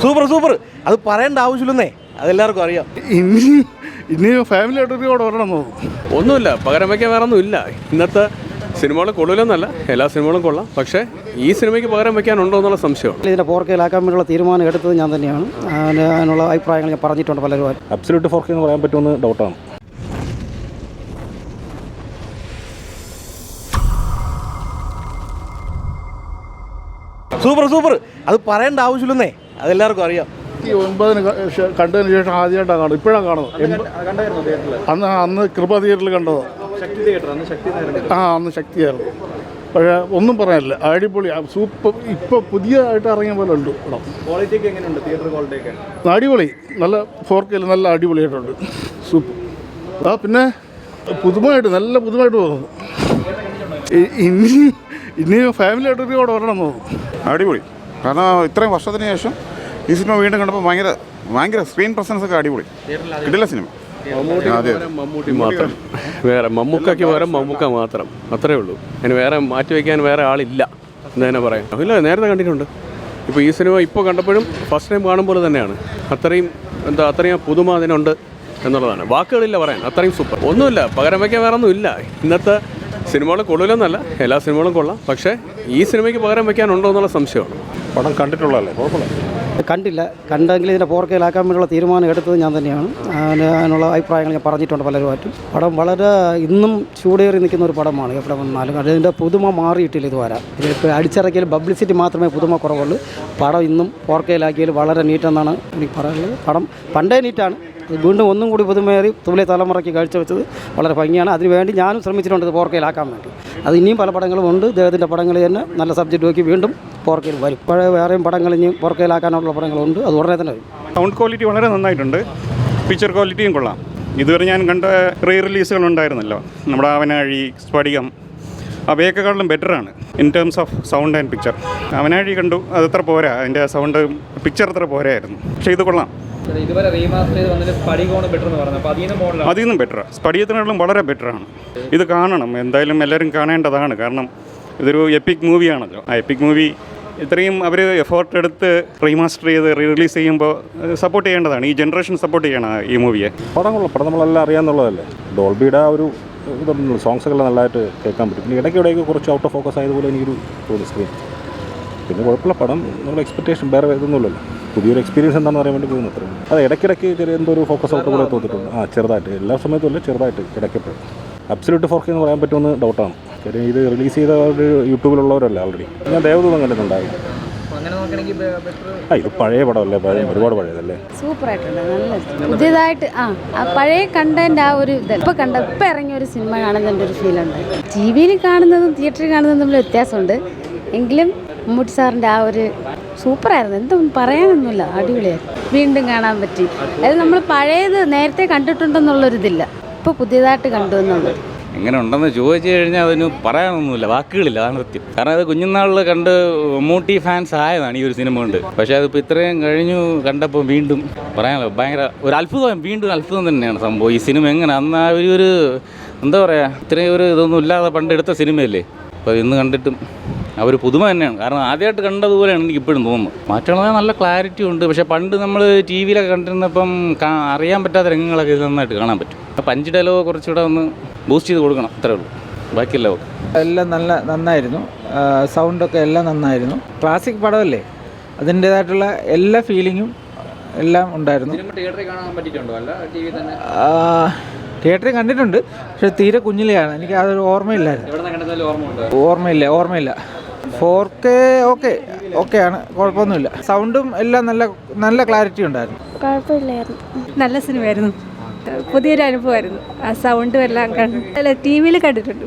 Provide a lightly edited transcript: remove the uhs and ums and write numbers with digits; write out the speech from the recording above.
Super super. അത് പറയേണ്ട ആവശ്യമില്ലെന്നേ, അതെല്ലാവർക്കും അറിയാം. ഇനി ഫാമിലി ആയിട്ട് കൂടെ വരണം തോന്നും. ഒന്നുമില്ല, പകരം വയ്ക്കാൻ വേറെ ഒന്നുമില്ല. ഇന്നത്തെ സിനിമകൾ കൊള്ളില്ലെന്നല്ല, എല്ലാ സിനിമകളും കൊള്ളാം. പക്ഷേ ഈ സിനിമയ്ക്ക് പകരം വയ്ക്കാനുണ്ടോ എന്നുള്ള സംശയമാണ്. ഇതിൻ്റെ 4K വേണ്ടിയുള്ള തീരുമാനം എടുത്തത് ഞാൻ തന്നെയാണ്. അതിനുള്ള അഭിപ്രായങ്ങൾ ഞാൻ പറഞ്ഞിട്ടുണ്ട് പലരും. അബ്സല്യൂട്ട് 4K എന്ന് പറയാൻ പറ്റുമെന്ന് ഡൗട്ടാണ്. Super super. അത് പറയേണ്ട ആവശ്യമില്ലെന്നേ, അതെല്ലാവർക്കും അറിയാം. 9 കണ്ടതിന് ശേഷം ആദ്യമായിട്ടാണ് കാണുന്നത്. ഇപ്പോഴാണ് കാണുന്നത്. അന്ന് കൃപ തിയേറ്ററിൽ കണ്ടത്. അന്ന് ശക്തിയായിരുന്നു. പക്ഷേ ഒന്നും പറയാനില്ല, അടിപൊളി സൂപ്പർ. ഇപ്പോൾ പുതിയതായിട്ട് ഇറങ്ങിയ പോലെ ഉണ്ട്. അടിപൊളി, നല്ല 4K നല്ല അടിപൊളിയായിട്ടുണ്ട്. സൂപ്പർ. പിന്നെ നല്ല പുതുമായിട്ട് തോന്നുന്നു. ഇനി ഫാമിലി ആയിട്ട് കൂടെ വരണം തോന്നുന്നു. അടിപൊളി. കാരണം ഇത്രയും വർഷത്തിന് ശേഷം ഈ സിനിമ വീണ്ടും കണ്ടപ്പോൾ ഭയങ്കര സ്ക്രീൻ പ്രസൻസ് ഒക്കെ അടിപൊളി. കിടില സിനിമ. മമ്മൂട്ടി മാത്രം, വേറെ മമ്മൂക്കയ്ക്ക് പകരം മമ്മൂക്ക മാത്രം, അത്രേ ഉള്ളൂ. അതിന് വേറെ മാറ്റി വയ്ക്കാൻ വേറെ ആളില്ല എന്ന് തന്നെ പറയാം. ഇല്ല, നേരത്തെ കണ്ടിട്ടുണ്ട്. ഇപ്പോൾ ഈ സിനിമ ഇപ്പോൾ കണ്ടപ്പോഴും ഫസ്റ്റ് ടൈം കാണുമ്പോൾ തന്നെയാണ്. അത്രയും പുതുമ അതിനുണ്ട് എന്നുള്ളതാണ്. വാക്കുകളില്ല പറയാൻ, അത്രയും സൂപ്പർ. ഒന്നുമില്ല, പകരം വയ്ക്കാൻ വേറെ ഒന്നുമില്ല. ഇന്നത്തെ സിനിമകൾ കൊള്ളില്ലെന്നല്ല, എല്ലാ സിനിമകളും കൊള്ളാം. പക്ഷേ ഈ സിനിമയ്ക്ക് പകരം വയ്ക്കാനുണ്ടോ എന്നുള്ള സംശയമാണ്. പടം കണ്ടിട്ടുള്ളതല്ലേ, കുഴപ്പമില്ല. കണ്ടില്ല, കണ്ടെങ്കിൽ ഇതിൻ്റെ 4K വേണ്ടിയുള്ള തീരുമാനം എടുത്തത് ഞാൻ തന്നെയാണ്. അതിനുള്ള അഭിപ്രായങ്ങൾ ഞാൻ പറഞ്ഞിട്ടുണ്ട് പലരുമായിട്ടും. പടം വളരെ ഇന്നും ചൂടേറി നിൽക്കുന്ന ഒരു പടമാണ്. എവിടെ വന്നാലും അതിൻ്റെ പുതുമ മാറിയിട്ടില്ല ഇതുവരെ. ഇതിപ്പോൾ അടിച്ചിറക്കിയാൽ പബ്ലിസിറ്റി മാത്രമേ പുതുമ കുറവുള്ളൂ. പടം ഇന്നും 4K വളരെ നീറ്റെന്നാണ് എനിക്ക് പറയാനുള്ളത്. പടം പണ്ടേ നീറ്റാണ്, വീണ്ടും ഒന്നും കൂടി പുതുമേറി തുല്യ തലമുറയ്ക്ക് കാഴ്ചവെച്ചത് വളരെ ഭംഗിയാണ്. അതിനുവേണ്ടി ഞാനും ശ്രമിച്ചിട്ടുണ്ട് 4K വേണ്ടി. അത് ഇനിയും പല പടങ്ങളും ഉണ്ട്. ഇദ്ദേഹത്തിൻ്റെ പടങ്ങൾ തന്നെ നല്ല സബ്ജക്റ്റ് നോക്കി വീണ്ടും 4K വരും. പഴയ വേറെയും പടങ്ങൾ ഇനിയും 4K പടങ്ങളുണ്ട്. അത് ഉടനെ തന്നെ വരും. സൗണ്ട് ക്വാളിറ്റി വളരെ നന്നായിട്ടുണ്ട്. പിക്ചർ ക്വാളിറ്റിയും കൊള്ളാം. ഇതുവരെ ഞാൻ കണ്ട റീ റിലീസുകൾ ഉണ്ടായിരുന്നല്ലോ, നമ്മുടെ അവനാഴി, സ്ഫടികം, അവയൊക്കെക്കാളും ബെറ്ററാണ് in terms of sound and picture. Avanazhi കണ്ടു, അതത്ര പോരാ, അതിൻ്റെ സൗണ്ട് പിക്ചർ അത്ര പോരായിരുന്നു. പക്ഷേ ഇത് കൊള്ളാം. അതിൽ നിന്നും ബെറ്ററാണ്. സ്ഫടികത്തിനാളും വളരെ ബെറ്ററാണ്. ഇത് കാണണം, എന്തായാലും എല്ലാവരും കാണേണ്ടതാണ്. കാരണം ഇതൊരു എപ്പിക് മൂവിയാണല്ലോ. ആ എപ്പിക് മൂവി ഇത്രയും അവർ എഫേർട്ട് എടുത്ത് റീമാസ്റ്റർ ചെയ്ത് റിലീസ് ചെയ്യുമ്പോൾ സപ്പോർട്ട് ചെയ്യേണ്ടതാണ്. ഈ ജനറേഷൻ സപ്പോർട്ട് ചെയ്യണം ഈ മൂവിയെ. പടം നമ്മളെല്ലാം അറിയാമെന്നുള്ളതല്ലേ. ഡോൾബിയുടെ ഒരു ഇതുണ്ടല്ലോ, സോങ്സൊക്കെ നല്ലതായിട്ട് കേൾക്കാൻ പറ്റും. പിന്നെ ഇടയ്ക്കിടയ്ക്ക് കുറച്ച് ഔട്ട് ഓഫ് ഫോക്കസ് ആയതുപോലെ എനിക്കൊരു തോന്നി സ്ക്രീൻ. പിന്നെ കുഴപ്പമില്ല, പടം നമ്മൾ എക്സ്പെക്റ്റേഷൻ വേറെ ഇതൊന്നുമില്ലല്ലോ. പുതിയൊരു എക്സ്പീരിയൻസ് എന്താണെന്ന് അറിയാൻ വേണ്ടി പോകുന്നു അത്രയും. അത് ഇടയ്ക്കിടയ്ക്ക് ചെറിയ എന്തോ ഒരു ഫോക്കസ് ഔട്ട് പോലെ തോന്നിയിട്ടുണ്ട്. ചെറുതായിട്ട്, എല്ലാ സമയത്തും അല്ല, ചെറുതായിട്ട് ഇടയ്ക്കപ്പോഴും. അബ്സല്യൂട്ട് 4K എന്ന് പറയാൻ പറ്റുമെന്ന് ഡൗട്ടാണ്. കാര്യം ഇത് റിലീസ് ചെയ്ത യൂട്യൂബിലുള്ളവരല്ല ഓൾറെഡി. ഞാൻ ദേവദൂതം കണ്ടിട്ടുണ്ടായിരുന്നു. ഇത് പഴയ പടമല്ലേ, ഒരുപാട് പഴയതല്ലേ. സൂപ്പറായിട്ടുണ്ട്, നല്ല പുതിയതായിട്ട് പഴയ കണ്ടതിൻ്റെ ആ ഒരു ഇത് ഇപ്പം ഇറങ്ങിയ ഒരു സിനിമ കാണുന്നതിൻ്റെ ഒരു ഫീലുണ്ട്. ടി വിയിൽ കാണുന്നതും തിയേറ്ററിൽ കാണുന്നതും തമ്മിൽ വ്യത്യാസമുണ്ട്. എങ്കിലും മമ്മൂട്ടി സാറിൻ്റെ ആ ഒരു സൂപ്പറായിരുന്നു. എന്തും പറയാനൊന്നുമില്ല, അടിപൊളിയായിരുന്നു. വീണ്ടും കാണാൻ പറ്റി. അതായത് നമ്മൾ പഴയത് നേരത്തെ കണ്ടിട്ടുണ്ടെന്നുള്ളൊരിതില്ല, ഇപ്പോൾ പുതിയതായിട്ട് കണ്ടു എന്നുള്ളത്. എങ്ങനെ ഉണ്ടെന്ന് ചോദിച്ചു കഴിഞ്ഞാൽ അതിന് പറയാനൊന്നുമില്ല, വാക്കുകളില്ല, അതാണ് സത്യം. കാരണം അത് കുഞ്ഞുനാളിൽ കണ്ട് മമ്മൂട്ടി ഫാൻസ് ആയതാണ് ഈ ഒരു സിനിമ കൊണ്ട്. പക്ഷേ അതിപ്പോൾ ഇത്രയും കഴിഞ്ഞു കണ്ടപ്പോൾ വീണ്ടും പറയാനല്ലോ, ഭയങ്കര ഒരു അത്ഭുതം, വീണ്ടും അത്ഭുതം തന്നെയാണ് സംഭവം. ഈ സിനിമ എങ്ങനെ അന്ന് ആ ഒരു എന്താ പറയുക, ഇത്രയും ഒരു ഇതൊന്നും ഇല്ലാതെ പണ്ട് എടുത്ത സിനിമയല്ലേ. അപ്പോൾ ഇന്ന് കണ്ടിട്ടും അവർ പുതുമ തന്നെയാണ്. കാരണം ആദ്യമായിട്ട് കണ്ടതുപോലെയാണ് എനിക്ക് ഇപ്പോഴും തോന്നുന്നത്. മാറ്റങ്ങളെ നല്ല ക്ലാരിറ്റി ഉണ്ട്. പക്ഷേ പണ്ട് നമ്മൾ ടി വിയിലൊക്കെ കണ്ടിരുന്നപ്പം അറിയാൻ പറ്റാത്ത രംഗങ്ങളൊക്കെ ഇത് നന്നായിട്ട് കാണാൻ പറ്റും. അപ്പം 5 ഡയലോഗ് കുറച്ചുകൂടെ ഒന്ന് ബൂസ്റ്റ് ചെയ്ത് കൊടുക്കണം, അത്രേ ഉള്ളൂ. ബാക്കിയെല്ലാം എല്ലാം നന്നായിരുന്നു. സൗണ്ടൊക്കെ എല്ലാം നന്നായിരുന്നു. ക്ലാസിക് പടമല്ലേ, അതിൻ്റേതായിട്ടുള്ള എല്ലാ ഫീലിങ്ങും എല്ലാം ഉണ്ടായിരുന്നു. തിയേറ്ററിൽ കാണാൻ പറ്റിയിട്ടുണ്ടോ, അല്ല ടി വി തന്നെ? തിയേറ്ററിൽ കണ്ടിട്ടുണ്ട്, പക്ഷേ തീരെ കുഞ്ഞിലെയാണ്, എനിക്ക് അതൊരു ഓർമ്മയില്ലായിരുന്നു. ഓർമ്മയില്ല. 4K ഓക്കെയാണ്, കുഴപ്പമൊന്നുമില്ല. സൗണ്ടും എല്ലാം നല്ല ക്ലാരിറ്റി ഉണ്ടായിരുന്നു. കുഴപ്പമില്ലായിരുന്നു, നല്ല സിനിമയായിരുന്നു. പുതിയൊരു അനുഭവമായിരുന്നു. ആ സൗണ്ടും എല്ലാം ടി വിയിൽ കണ്ടിട്ടുണ്ട്.